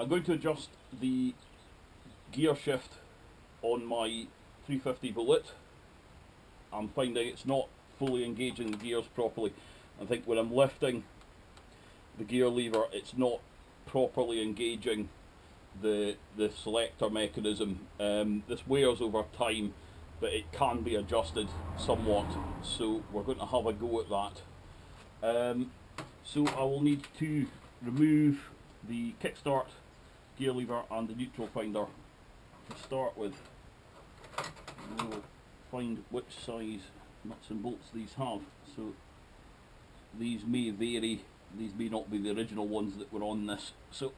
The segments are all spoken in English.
I'm going to adjust the gear shift on my 350 Bullet. I'm finding it's not fully engaging the gears properly. I think when I'm lifting the gear lever, it's not properly engaging the selector mechanism. This wears over time, but it can be adjusted somewhat, so we're going to have a go at that. So I will need to remove the kickstart gear lever and the neutral finder. To start with, we'll find which size nuts and bolts these have. So these may vary, these may not be the original ones that were on this. So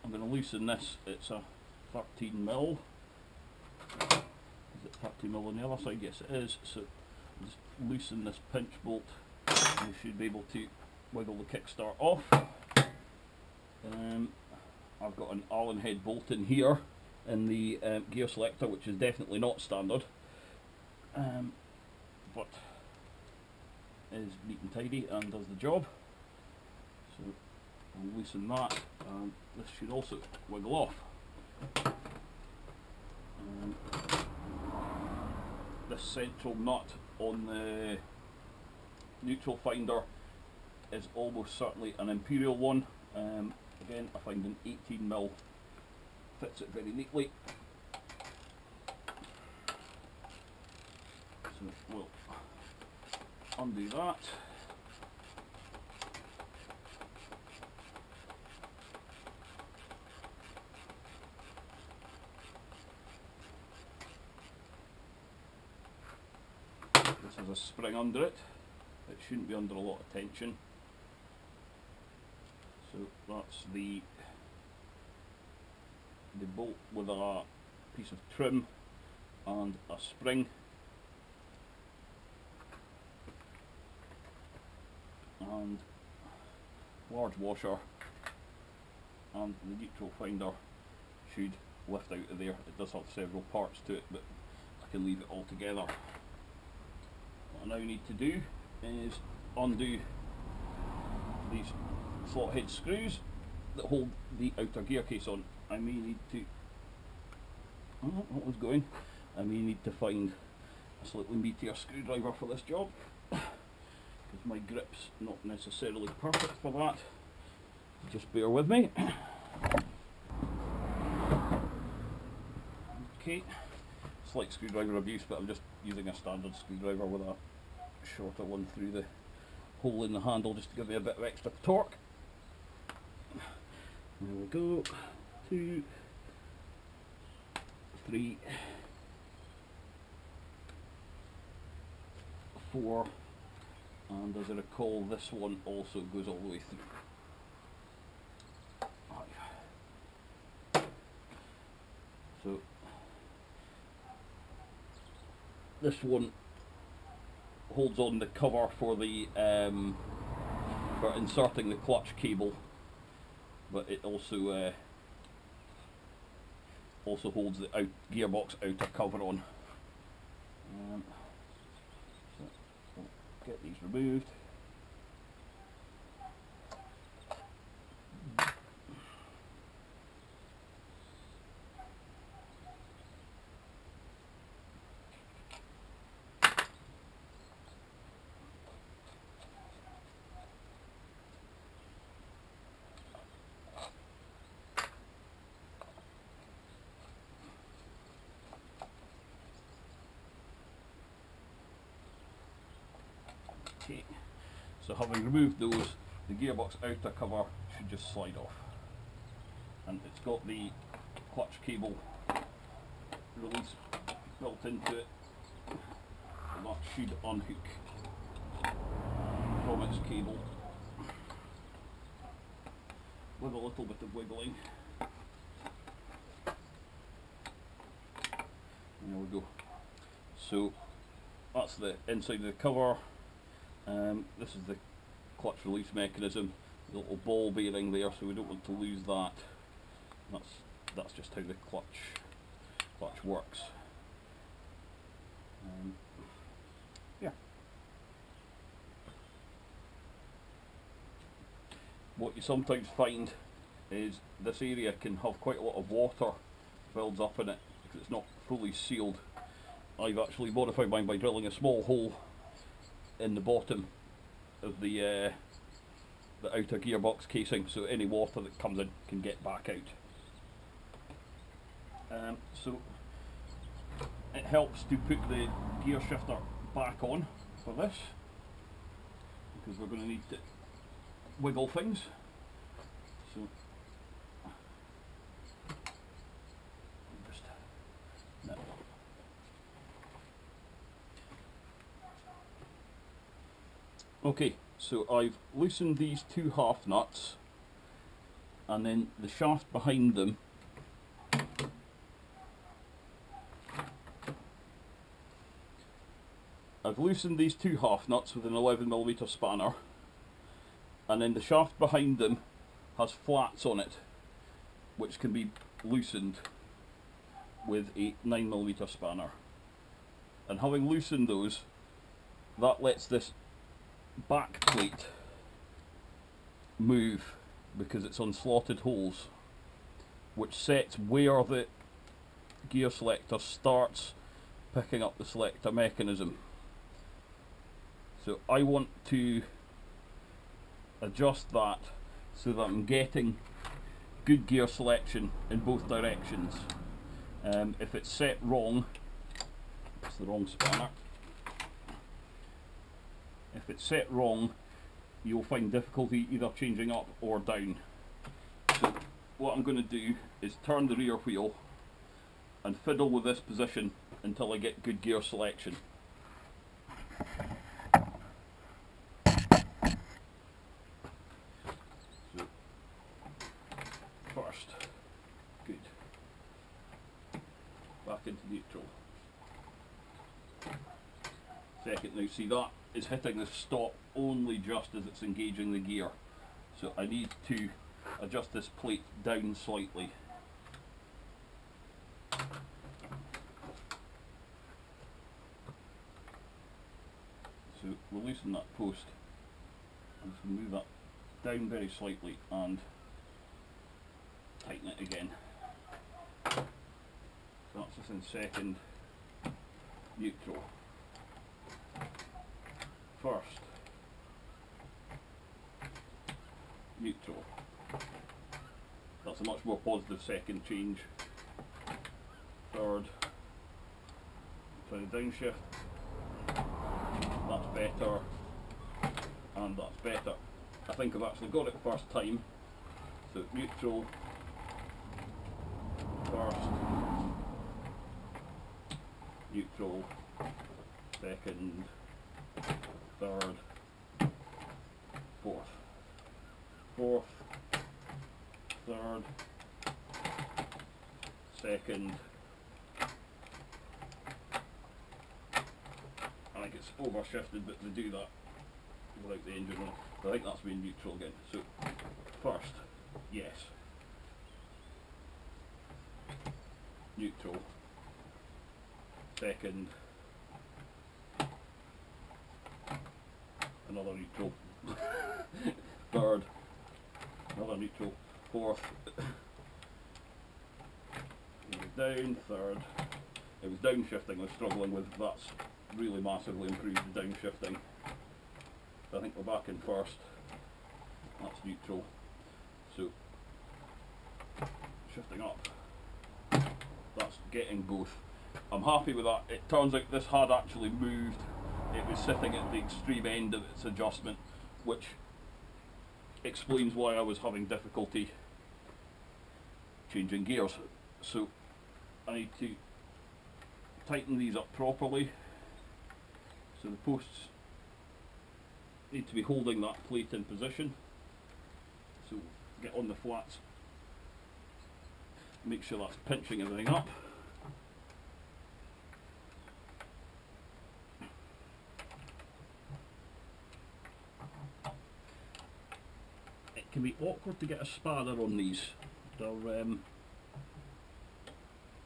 I'm going to loosen this. It's a 13mm. Is it 13mm on the other side? Yes, it is. So I'll just loosen this pinch bolt, and we should be able to wiggle the kickstart off. I've got an Allen head bolt in here in the gear selector, which is definitely not standard, but is neat and tidy and does the job. So I'll loosen that, and this should also wiggle off. This central nut on the neutral finder is almost certainly an Imperial one. Again, I find an 18mm fits it very neatly. So we'll undo that. This has a spring under it. It shouldn't be under a lot of tension. So that's the bolt with a piece of trim and a spring, and large washer, and the neutral finder should lift out of there. It does have several parts to it, but I can leave it all together. What I now need to do is undo these slot head screws that hold the outer gear case on. I may need to, what was going? I may need to find a slightly meatier screwdriver for this job, because my grip's not necessarily perfect for that. Just bear with me. Okay, slight screwdriver abuse, but I'm just using a standard screwdriver with a shorter one through the hole in the handle, just to give me a bit of extra torque. There we go. 2, 3, 4, and as I recall, this one also goes all the way through. 5. So this one holds on the cover for the for inserting the clutch cable, but it also holds the gearbox outer cover on. So we'll get these removed. Okay, so having removed those, the gearbox outer cover should just slide off, and it's got the clutch cable release built into it, and that should unhook from its cable with a little bit of wiggling. There we go. So that's the inside of the cover. This is the clutch release mechanism, the little ball bearing there, so we don't want to lose that. That's just how the clutch works. Yeah. What you sometimes find is this area can have quite a lot of water builds up in it because it's not fully sealed. I've actually modified mine by drilling a small hole in the bottom of the outer gearbox casing, so any water that comes in can get back out. So it helps to put the gear shifter back on for this, because we're going to need to wiggle things. So just no. Okay, so I've loosened these two half nuts, and then the shaft behind them I've loosened these two half nuts with an 11mm spanner, and then the shaft behind them has flats on it which can be loosened with a 9mm spanner. And having loosened those, that lets this back plate move because it's on slotted holes, which sets where the gear selector starts picking up the selector mechanism. So I want to adjust that so that I'm getting good gear selection in both directions. If it's set wrong, it's the wrong spanner. If it's set wrong, you'll find difficulty either changing up or down. So what I'm going to do is turn the rear wheel and fiddle with this position until I get good gear selection. So first, good, back into neutral. Second, now see that is hitting the stop only just as it's engaging the gear. So I need to adjust this plate down slightly. So we'll loosen that post. I'm just going to move that down very slightly and tighten it again. So that's just in second, neutral. First, neutral. That's a much more positive second change. Third, try the downshift. That's better, and that's better. I think I've actually got it first time. So neutral, first, neutral, second, third, fourth, fourth, third, second. I think it's overshifted, but they do that without the engine on. But I think that's been neutral again. So first, yes, neutral, second, another neutral, third, another neutral, fourth, down, third. It was downshifting I was struggling with. That's really massively improved the downshifting. So I think we're back in first. That's neutral. So shifting up. That's getting both. I'm happy with that. It turns out this had actually moved. It was sitting at the extreme end of its adjustment, which explains why I was having difficulty changing gears. So I need to tighten these up properly. So the posts need to be holding that plate in position. So get on the flats, make sure that's pinching everything up. It can be awkward to get a spanner on these. They're,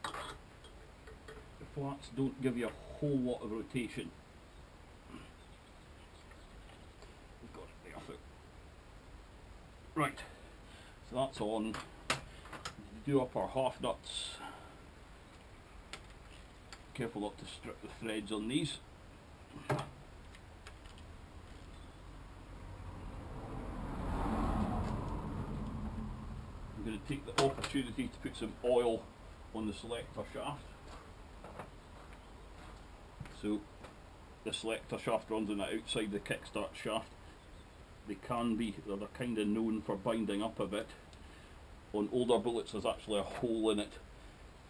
the flats don't give you a whole lot of rotation. We've got it there. So. Right, So that's on. Do up our half nuts. Careful not to strip the threads on these. I'm going to take the opportunity to put some oil on the selector shaft. So the selector shaft runs on the outside the kickstart shaft. They're kind of known for binding up a bit. On older bullets there's actually a hole in it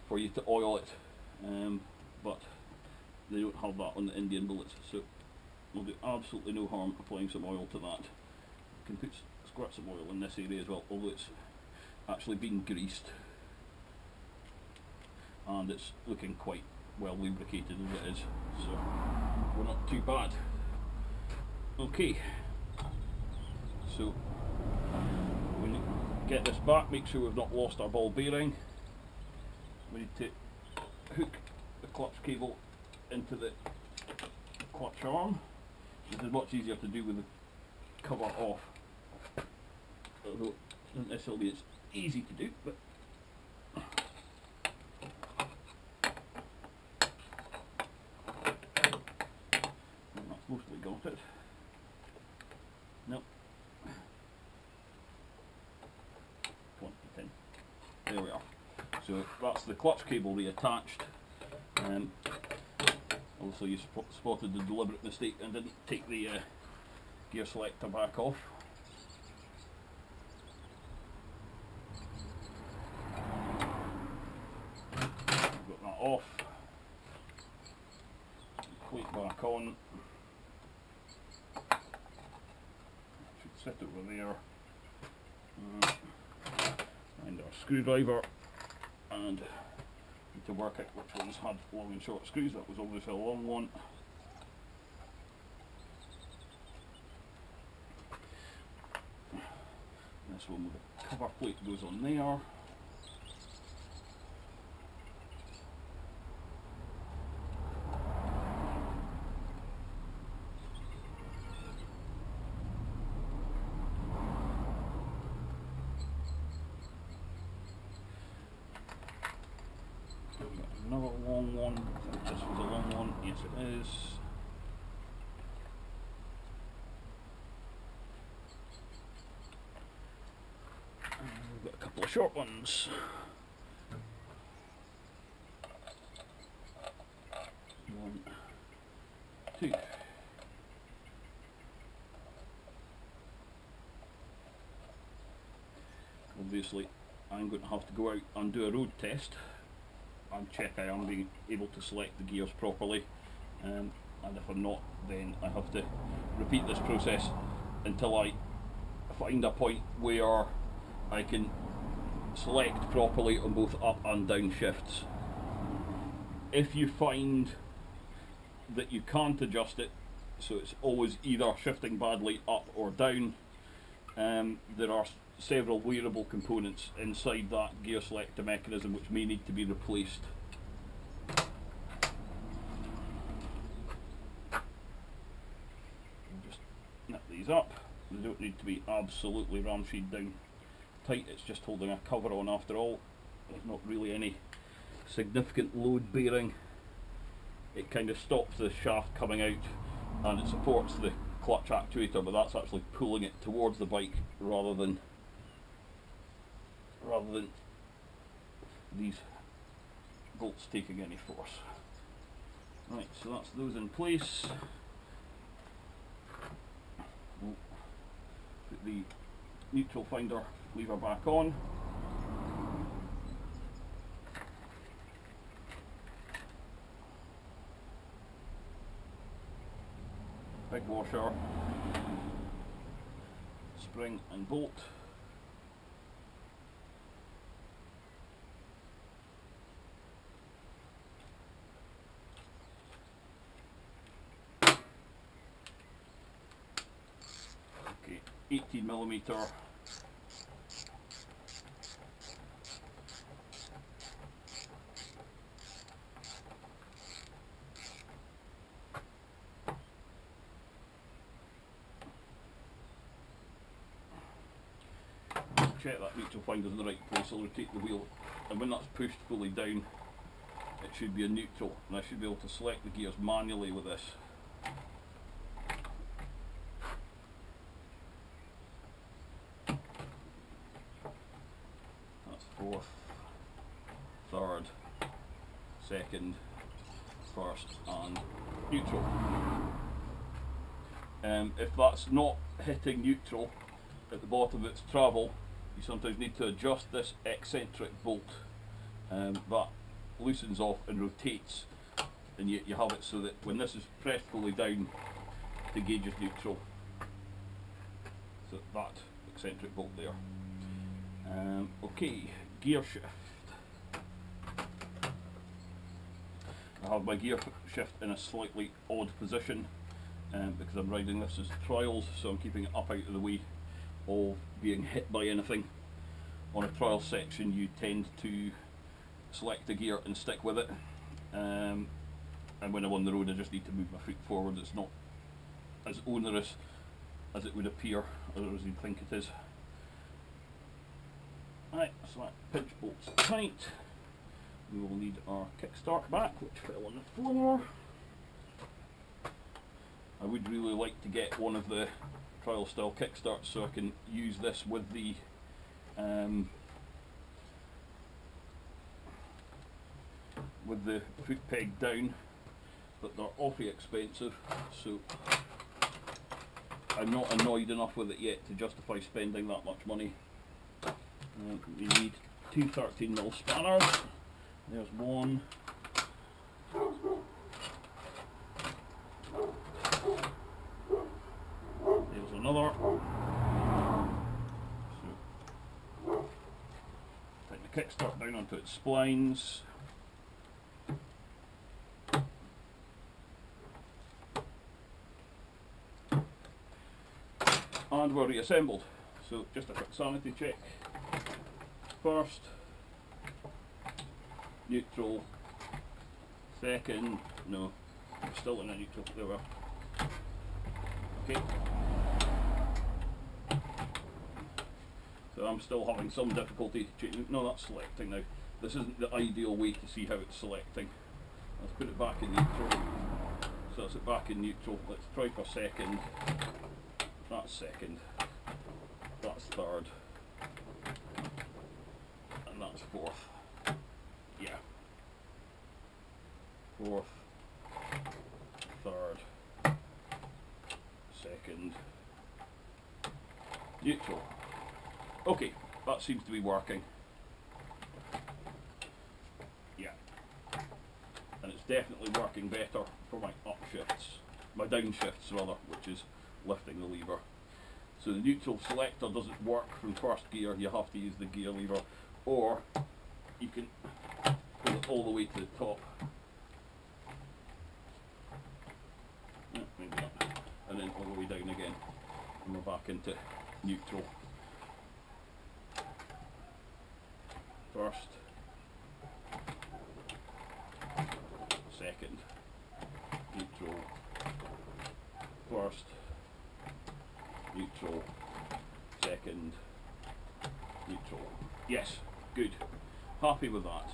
for you to oil it, but they don't have that on the Indian bullets, so we'll do absolutely no harm applying some oil to that. You can squirt some oil in this area as well, although it's actually been greased and it's looking quite well lubricated as it is, so we're not too bad. Okay, so when you get this back, make sure we've not lost our ball bearing. We need to hook the clutch cable into the clutch arm. This is much easier to do with the cover off, although it doesn't necessarily mean it's easy to do, but that's mostly got it. Nope. 2010. There we are. So that's the clutch cable reattached. Also, you spotted the deliberate mistake and didn't take the gear selector back off. Got that off. Plate back on. Should sit over there. Find our screwdriver and need to work out which ones had long and short screws. That was obviously a long one. This one with the cover plate goes on there. Another long one. I think this was a long one. Yes, it is. And we've got a couple of short ones. One, two. Obviously, I'm going to have to go out and do a road test and check I am being able to select the gears properly, and if I'm not, then I have to repeat this process until I find a point where I can select properly on both up and down shifts. If you find that you can't adjust it, so it's always either shifting badly up or down, there are several wearable components inside that gear selector mechanism which may need to be replaced. We'll just nip these up. They don't need to be absolutely ramshacked down tight, it's just holding a cover on after all. There's not really any significant load bearing. It kind of stops the shaft coming out and it supports the clutch actuator, but that's actually pulling it towards the bike rather than these bolts taking any force. Right, so that's those in place. We'll put the neutral finder lever back on. Big washer, spring and bolt. Okay, 18mm. check that neutral finder's in the right place. I'll rotate the wheel, and when that's pushed fully down, it should be a neutral, and I should be able to select the gears manually with this. That's fourth, third, second, first, and neutral. If that's not hitting neutral at the bottom of its travel, you sometimes need to adjust this eccentric bolt. That loosens off and rotates, and you have it so that when this is pressed fully down, the gauge is neutral. So that eccentric bolt there. Okay, gear shift. I have my gear shift in a slightly odd position because I'm riding this as trials, so I'm keeping it up out of the way of being hit by anything. On a trial section you tend to select the gear and stick with it, and when I'm on the road I just need to move my foot forward. It's not as onerous as it would appear, or as you'd think it is. Right, so that pinch bolt's tight. We will need our kickstart back, which fell on the floor. I would really like to get one of the trial style kickstarts so I can use this with the foot peg down, but they're awfully expensive, so I'm not annoyed enough with it yet to justify spending that much money. We need two 13mm spanners. There's one. There's another. So, take the kickstart down onto its splines. And we're reassembled. So just a quick sanity check. First, neutral, second, no, we're still in a neutral, there we are. Okay. So I'm still having some difficulty changing, no, that's selecting now. This isn't the ideal way to see how it's selecting. Let's put it back in neutral. So that's it back in neutral. Let's try for second. That's second. That's third. And that's fourth. Yeah. Fourth. Third. Second. Neutral. Okay, that seems to be working. Yeah. And it's definitely working better for my upshifts. My downshifts rather, which is lifting the lever. So the neutral selector doesn't work from first gear, you have to use the gear lever, or you can pull it all the way to the top. No, maybe not. And then all the way down again. And we're back into neutral. First. Second. Neutral. First. Neutral, second, neutral. Yes, good. Happy with that.